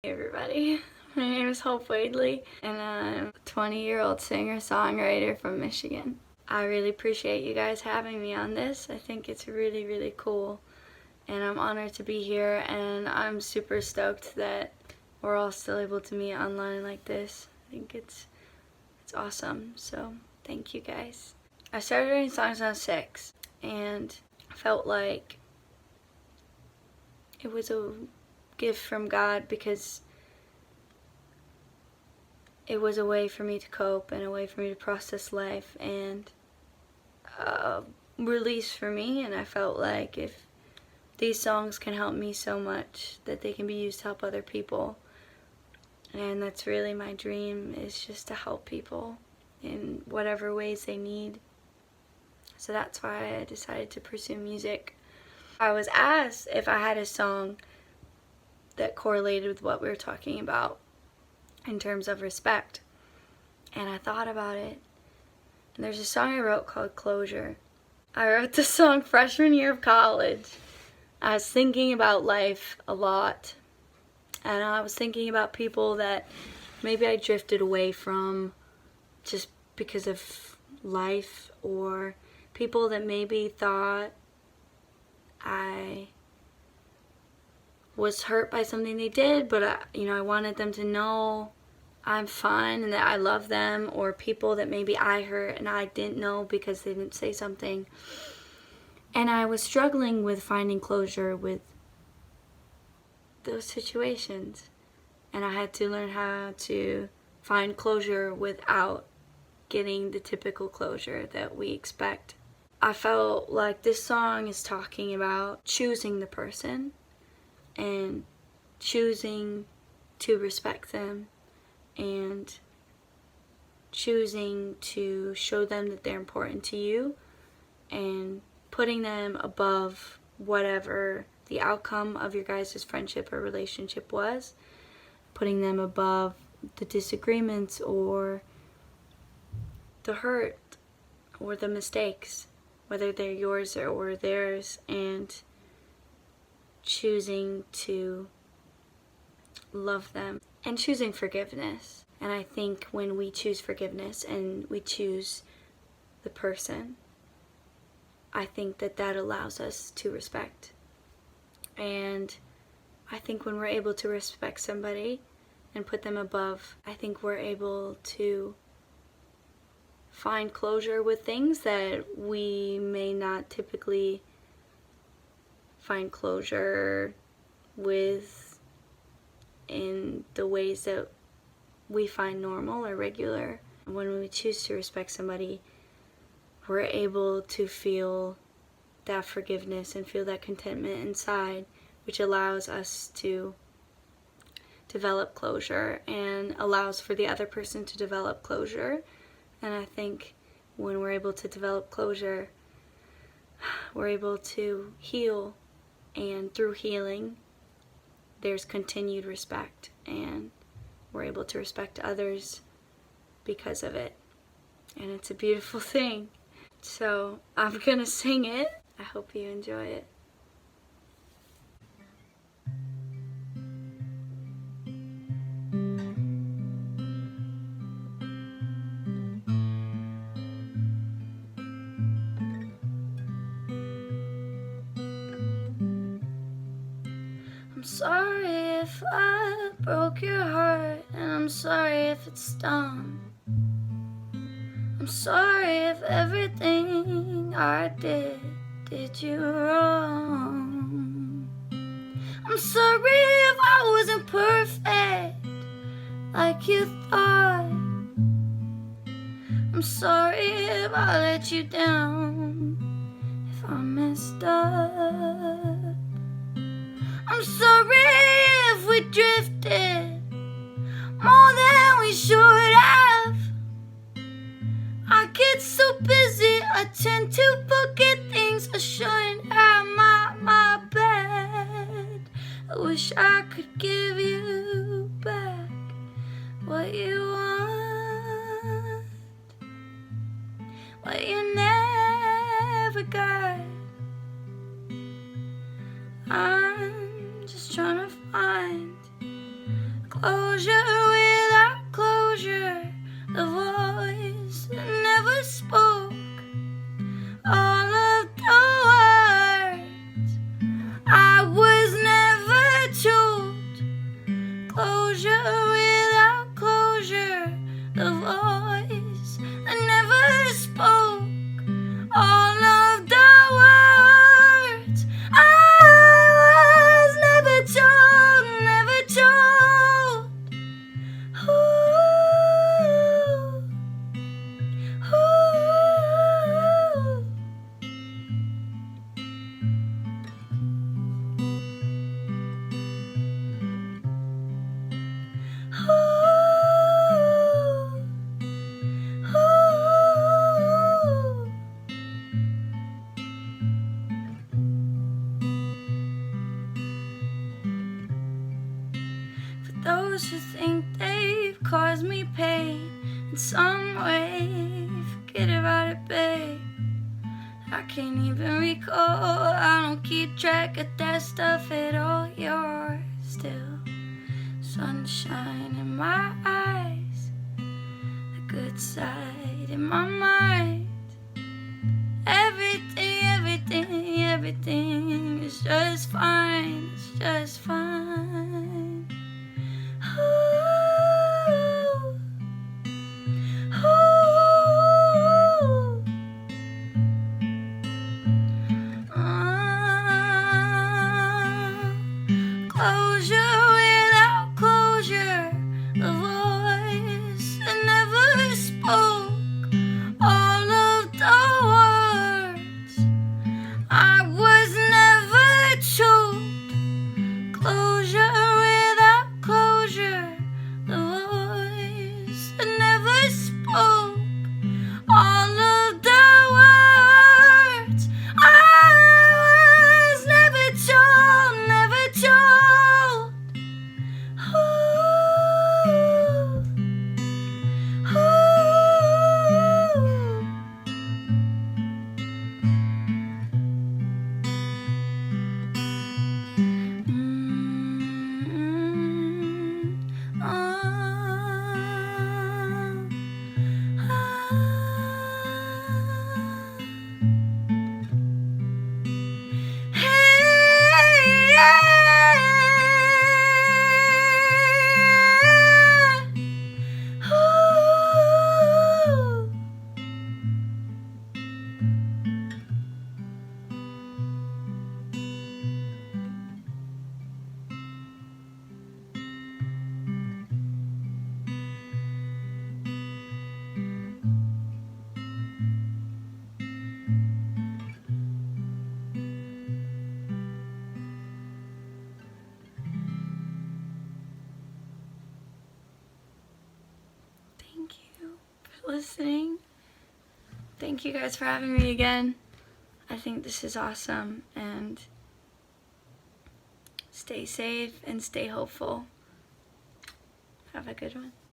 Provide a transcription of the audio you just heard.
Hey everybody, my name is Waidley, and I'm a 20-year-old singer-songwriter from Michigan. I really appreciate you guys having me on this. I think it's really cool, and I'm honored to be here, and I'm super stoked that we're all still able to meet online like this. I think it's awesome, so thank you guys. I started writing songs when I was 6, and I felt like it was a gift from God because it was a way for me to cope and a way for me to process life and release for me. And I felt like if these songs can help me so much, that they can be used to help other people. And that's really my dream, is just to help people in whatever ways they need. So that's why I decided to pursue music. I was asked if I had a song that correlated with what we were talking about in terms of respect. And I thought about it. And there's a song I wrote called Closure. I wrote the song freshman year of college. I was thinking about life a lot. And I was thinking about people that maybe I drifted away from just because of life, or people that maybe thought I was hurt by something they did, but I wanted them to know I'm fine and that I love them, or people that maybe I hurt and I didn't know because they didn't say something. And I was struggling with finding closure with those situations, and I had to learn how to find closure without getting the typical closure that we expect. I felt like this song is talking about choosing the person and choosing to respect them and choosing to show them that they're important to you and putting them above whatever the outcome of your guys' friendship or relationship was, putting them above the disagreements or the hurt or the mistakes, whether they're yours or theirs, and choosing to love them and choosing forgiveness. And I think when we choose forgiveness and we choose the person, I think that allows us to respect. And I think when we're able to respect somebody and put them above, I think we're able to find closure with things that we may not typically find closure with in the ways that we find normal or regular. When we choose to respect somebody, we're able to feel that forgiveness and feel that contentment inside, which allows us to develop closure and allows for the other person to develop closure. And I think when we're able to develop closure, we're able to heal, and through healing there's continued respect, and we're able to respect others because of it. And it's a beautiful thing. So I'm gonna sing it. I hope you enjoy it. I'm sorry if I broke your heart, and I'm sorry if it stung. I'm sorry if everything I did you wrong. I'm sorry if I wasn't perfect like you thought. I'm sorry if I let you down, if I messed up. I'm sorry if we drifted more than we should have. I get so busy, I tend to forget things I shouldn't have. My bad. I wish I could give you back what you want, what you never got. I'm just trying to find Closure without closure, the voice that never spoke. All of the words I was never told. Closure without closure, the voice that never spoke. All of the words I was never told, never told. Ooh, ooh. For those who think they've caused me pain in some way, forget about it, babe. I can't even recall, I don't keep track of that stuff at all. You're still sunshine in my eyes, the good side in my mind. Everything, everything, everything is just fine, it's just fine. Ooh, ooh. Closure without closure, the voice that never spoke. All of the words I was never told. Closure without closure, the voice that never spoke. All of the words I was never told, never told. Ooh, ooh. Thank you for listening. Thank you guys for having me again. I think this is awesome, and stay safe and stay hopeful. Have a good one.